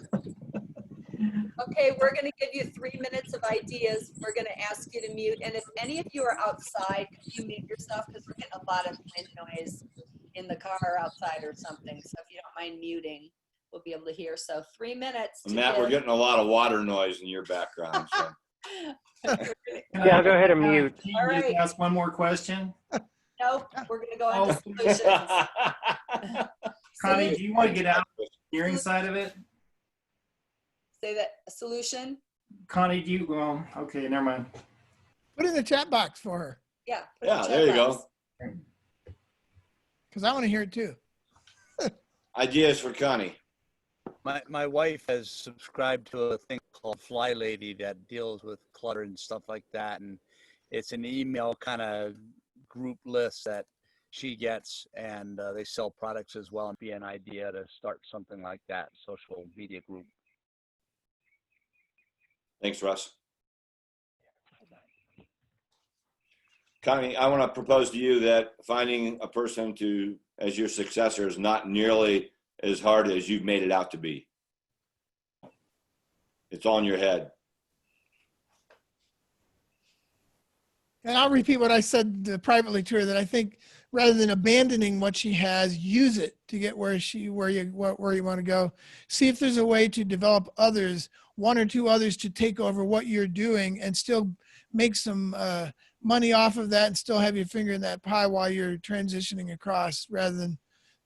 Okay, we're going to give you 3 minutes of ideas. We're going to ask you to mute. And if any of you are outside, could you mute yourself? Because we're getting a lot of wind noise in the car or outside or something. So if you don't mind muting, we'll be able to hear. So 3 minutes. Matt, we're getting a lot of water noise in your background. So. Yeah, go ahead and mute. Can you All right. Just ask one more question? Nope, we're going to go on to solutions. Connie, do you want to get out of the engineering side of it? Say that, a solution? Connie, do you, well, okay, never mind. Put it in the chat box for her, Yeah. put it in Yeah, the there you chat box. go. because I want to hear it too. Ideas for Connie. My wife has subscribed to a thing called Fly Lady that deals with clutter and stuff like that. And it's an email kind of group list that she gets, and they sell products as well. And be an idea to start something like that, social media group. Thanks, Russ. Connie, I want to propose to you that finding a person to as your successor is not nearly as hard as you've made it out to be. It's on your head. And I'll repeat what I said privately to her, that I think rather than abandoning what she has, use it to get where you want to go. See if there's a way to develop others, one or two others, to take over what you're doing and still make some money off of that and still have your finger in that pie while you're transitioning across, rather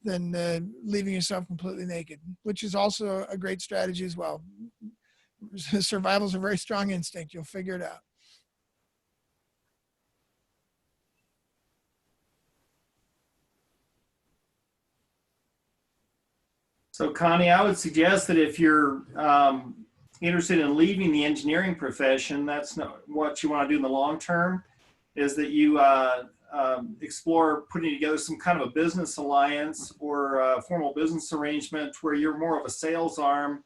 than leaving yourself completely naked, which is also a great strategy as well. Survival is a very strong instinct. You'll figure it out. So Connie, I would suggest that if you're interested in leaving the engineering profession, that's not what you want to do in the long term, is that you explore putting together some kind of a business alliance or a formal business arrangement where you're more of a sales arm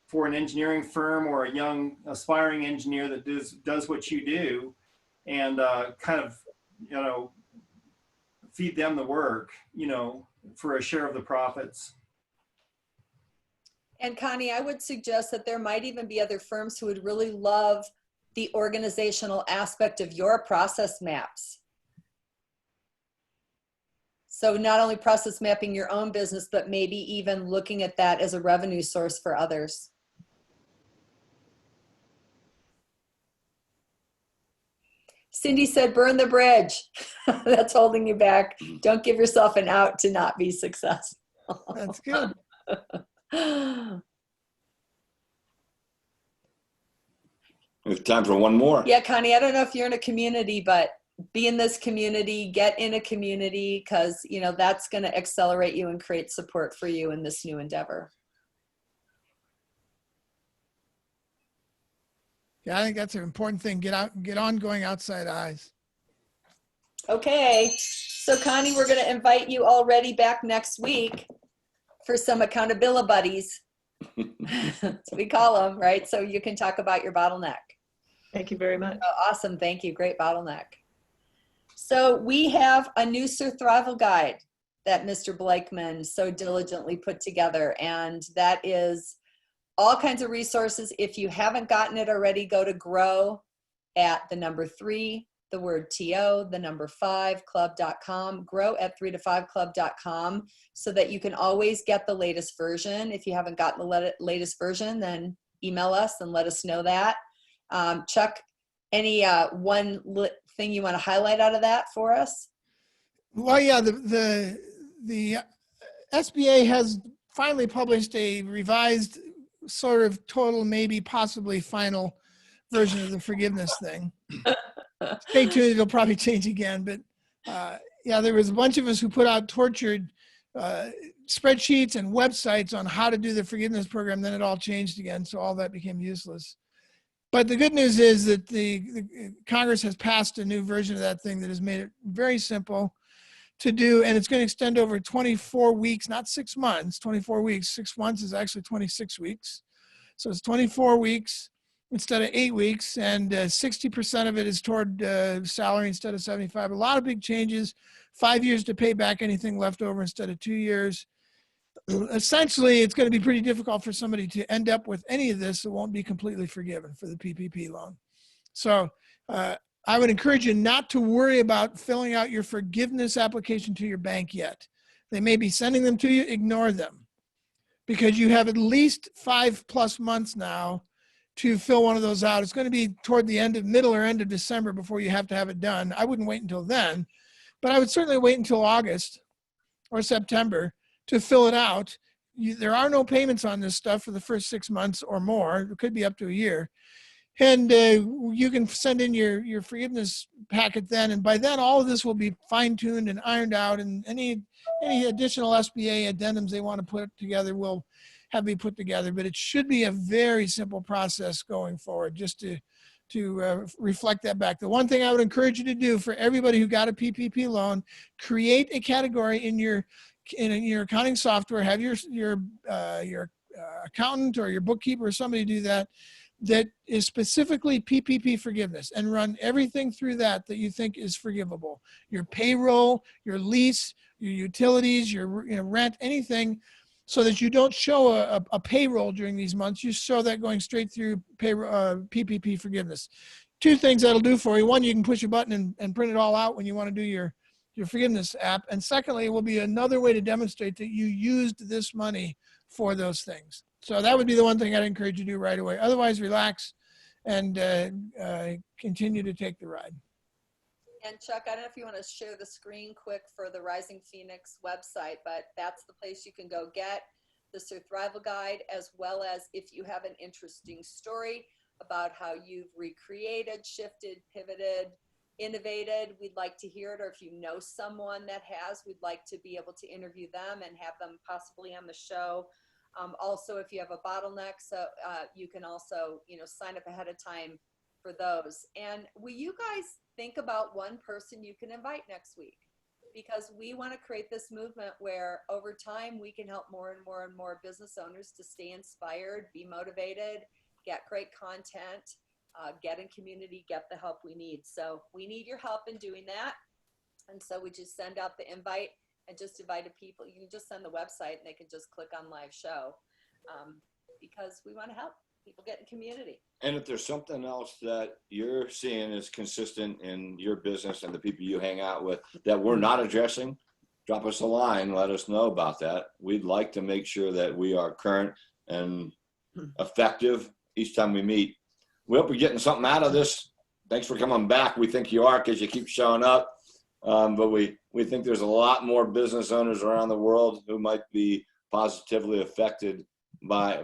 for an engineering firm or a young aspiring engineer that does what you do, and kind of, feed them the work, for a share of the profits. And Connie, I would suggest that there might even be other firms who would really love the organizational aspect of your process maps. So not only process mapping your own business, but maybe even looking at that as a revenue source for others. Cindy said, burn the bridge. That's holding you back. Don't give yourself an out to not be successful. That's good. We have time for one more. Yeah, Connie, I don't know if you're in a community, but be in this community, get in a community, because that's going to accelerate you and create support for you in this new endeavor. Yeah, I think that's an important thing. Get on going outside eyes. Okay, so Connie, we're going to invite you already back next week for some accountability buddies. That's what we call them, right? So you can talk about your bottleneck. Thank you very much. Oh, awesome. Thank you. Great bottleneck. So we have a new survival guide that Mr. Blakeman so diligently put together, and that is all kinds of resources. If you haven't gotten it already, go to grow at the number 3, the word TO, the number 5 club.com, grow at 3to5club.com, so that you can always get the latest version. If you haven't gotten the latest version, then email us and let us know that. Chuck, any one thing you want to highlight out of that for us? Well, yeah, the SBA has finally published a revised sort of total, maybe possibly final version of the forgiveness thing. Stay tuned, it'll probably change again. But yeah, there was a bunch of us who put out tortured spreadsheets and websites on how to do the forgiveness program. Then it all changed again. So all that became useless. But the good news is that the Congress has passed a new version of that thing that has made it very simple to do. And it's going to extend over 24 weeks, not 6 months, 24 weeks. 6 months is actually 26 weeks. So it's 24 weeks instead of 8 weeks. And 60% of it is toward salary instead of 75. A lot of big changes. 5 years to pay back anything left over instead of 2 years. Essentially, it's going to be pretty difficult for somebody to end up with any of this that won't be completely forgiven for the PPP loan. So I would encourage you not to worry about filling out your forgiveness application to your bank yet. They may be sending them to you, ignore them, because you have at least 5+ months now to fill one of those out. It's going to be toward the middle or end of December before you have to have it done. I wouldn't wait until then, but I would certainly wait until August or September to fill it out. There are no payments on this stuff for the first 6 months or more. It could be up to a year. And you can send in your forgiveness packet then. And by then, all of this will be fine-tuned and ironed out. And any additional SBA addendums they want to put together will have to be put together. But it should be a very simple process going forward, just to reflect that back. The one thing I would encourage you to do for everybody who got a PPP loan, create a category in your accounting software, have your accountant or your bookkeeper or somebody do that is specifically PPP forgiveness, and run everything through that you think is forgivable. Your payroll, your lease, your utilities, your rent, anything, so that you don't show a payroll during these months. You show that going straight through PPP forgiveness. 2 things that'll do for you. One, you can push a button and print it all out when you want to do your forgiveness app. And secondly, it will be another way to demonstrate that you used this money for those things. So that would be the one thing I'd encourage you to do right away. Otherwise, relax and continue to take the ride. And Chuck, I don't know if you want to share the screen quick for the Rising Phoenix website, but that's the place you can go get the survival guide, as well as if you have an interesting story about how you've recreated, shifted, pivoted, innovated, we'd like to hear it. Or if you know someone that has, we'd like to be able to interview them and have them possibly on the show. Also, if you have a bottleneck, so you can also, sign up ahead of time for those. And will you guys think about one person you can invite next week? Because we want to create this movement where over time we can help more and more and more business owners to stay inspired, be motivated, get great content, get in community, get the help we need. So we need your help in doing that. And so we just send out the invite and just invite people. You can just send the website and they can just click on live show, because we want to help people get in community. And if there's something else that you're seeing is consistent in your business and the people you hang out with that we're not addressing, drop us a line, let us know about that. We'd like to make sure that we are current and effective each time we meet. We hope you're getting something out of this. Thanks for coming back. We think you are, because you keep showing up. But we think there's a lot more business owners around the world who might be positively affected by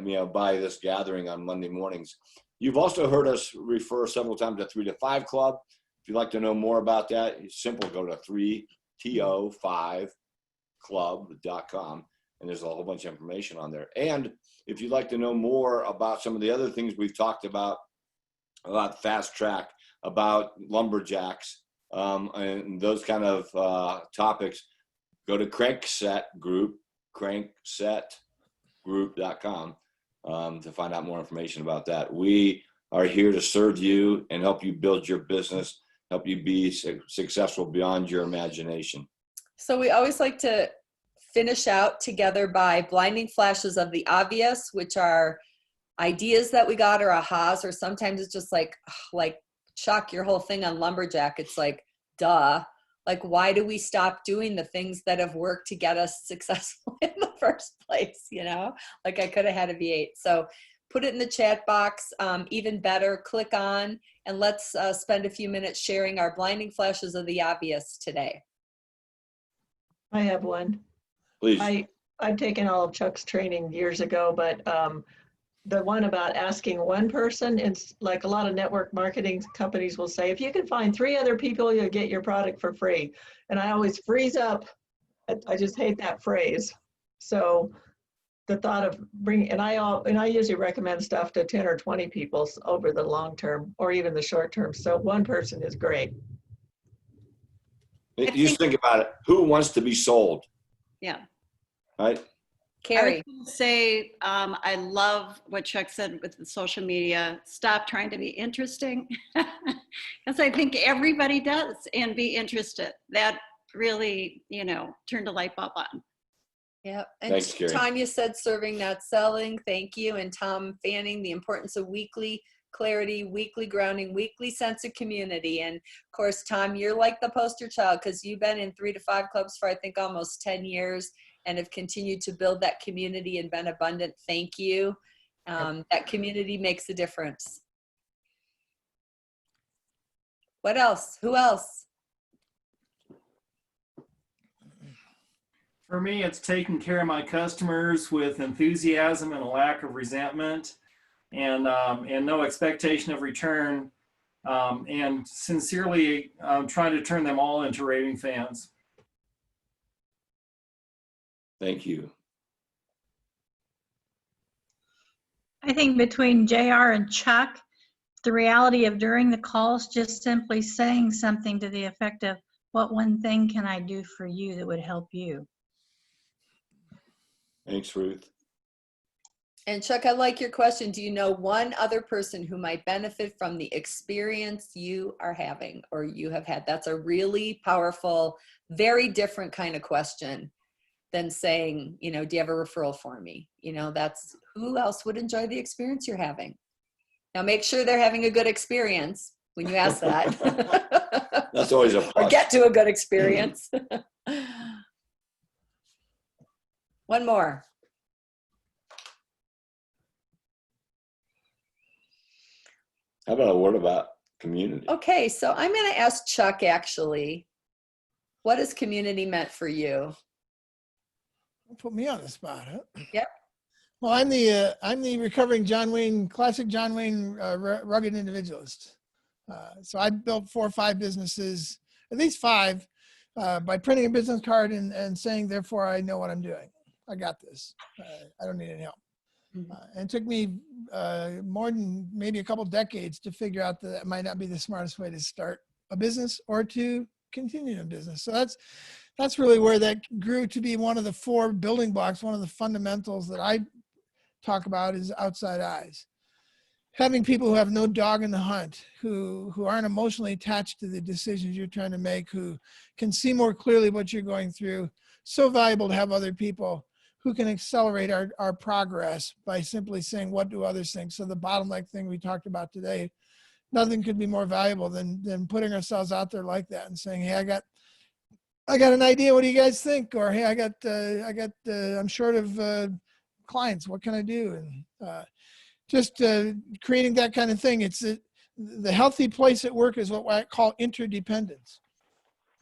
this gathering on Monday mornings. You've also heard us refer several times to 3 to 5 Club. If you'd like to know more about that, it's simple. Go to 3to5club.com, and there's a whole bunch of information on there. And if you'd like to know more about some of the other things we've talked about Fast Track, about Lumberjacks, and those kind of topics, go to cranksetgroup.com to find out more information about that. We are here to serve you and help you build your business, help you be successful beyond your imagination. So we always like to finish out together by blinding flashes of the obvious, which are ideas that we got or ahas, or sometimes it's just like Chuck, your whole thing on Lumberjack, it's like, duh. Like, why do we stop doing the things that have worked to get us successful in the first place? Like I could have had a V8. So put it in the chat box. Even better, click on, and let's spend a few minutes sharing our blinding flashes of the obvious today. I have one. Please. I've taken all of Chuck's training years ago, but the one about asking one person, it's like a lot of network marketing companies will say, if you can find 3 other people, you'll get your product for free. And I always freeze up. I just hate that phrase. So the thought of bringing, and I usually recommend stuff to 10 or 20 people over the long term or even the short term. So one person is great. You just think about it. Who wants to be sold? Yeah. Right? Carrie. I would say I love what Chuck said with the social media. Stop trying to be interesting, because I think everybody does, and be interested. That really, turned a light bulb on. Yep. And Thanks, Carrie. Tanya said serving, not selling. Thank you. And Tom Fanning, the importance of weekly clarity, weekly grounding, weekly sense of community. And of course, Tom, you're like the poster child, because you've been in 3 to 5 clubs for I think almost 10 years and have continued to build that community and been abundant. Thank you. That community makes a difference. What else? Who else? For me, it's taking care of my customers with enthusiasm and a lack of resentment, and no expectation of return, and sincerely trying to turn them all into raving fans. Thank you. I think between JR and Chuck, the reality of during the calls, just simply saying something to the effect of, what one thing can I do for you that would help you? Thanks, Ruth. And Chuck, I like your question. Do you know one other person who might benefit from the experience you are having or you have had? That's a really powerful, very different kind of question than saying, do you have a referral for me? That's who else would enjoy the experience you're having. Now make sure they're having a good experience when you ask that. That's always a plus. Or get to a good experience. One more. How about a word about community? Okay, so I'm going to ask Chuck, actually, what has community meant for you? Put me on the spot, huh? Yep. Well, I'm the recovering classic John Wayne rugged individualist. So I built 4 or 5 businesses, at least 5, by printing a business card and saying, therefore, I know what I'm doing. I got this. I don't need any help. And it took me more than maybe a couple decades to figure out that might not be the smartest way to start a business or to continue a business. So that's really where that grew to be one of the 4 building blocks. One of the fundamentals that I talk about is outside eyes. Having people who have no dog in the hunt, who aren't emotionally attached to the decisions you're trying to make, who can see more clearly what you're going through. So valuable to have other people who can accelerate our progress by simply saying, what do others think? So the bottom line thing we talked about today, nothing could be more valuable than putting ourselves out there like that and saying, hey, I got an idea. What do you guys think? Or, hey, I'm short of clients. What can I do? And just creating that kind of thing. It's the healthy place at work is what I call interdependence.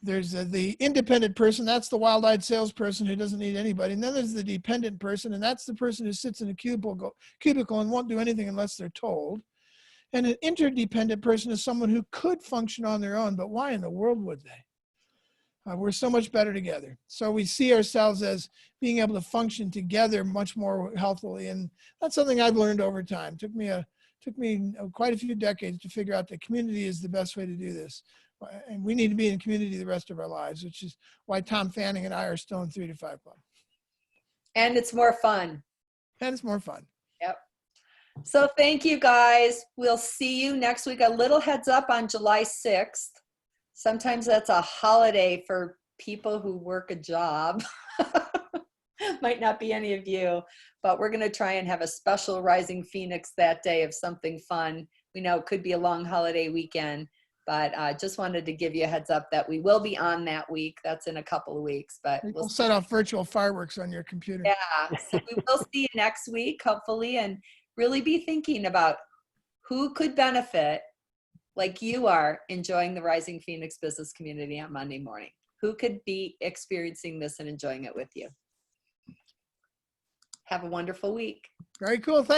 There's the independent person. That's the wild-eyed salesperson who doesn't need anybody. And then there's the dependent person. And that's the person who sits in a cubicle and won't do anything unless they're told. And an interdependent person is someone who could function on their own, but why in the world would they? We're so much better together. So we see ourselves as being able to function together much more healthily. And that's something I've learned over time. Took me quite a few decades to figure out that community is the best way to do this. And we need to be in community the rest of our lives, which is why Tom Fanning and I are still in 3 to 5 Club. And it's more fun. And it's more fun. Yep. So thank you, guys. We'll see you next week. A little heads up on July 6th. Sometimes that's a holiday for people who work a job. Might not be any of you, but we're going to try and have a special Rising Phoenix that day of something fun. We know it could be a long holiday weekend, but just wanted to give you a heads up that we will be on that week. That's in a couple of weeks, but we'll set off virtual fireworks on your computer. Yeah, so we will see you next week, hopefully, and really be thinking about who could benefit like you are enjoying the Rising Phoenix business community on Monday morning. who could be experiencing this and enjoying it with you. Have a wonderful week. Very cool.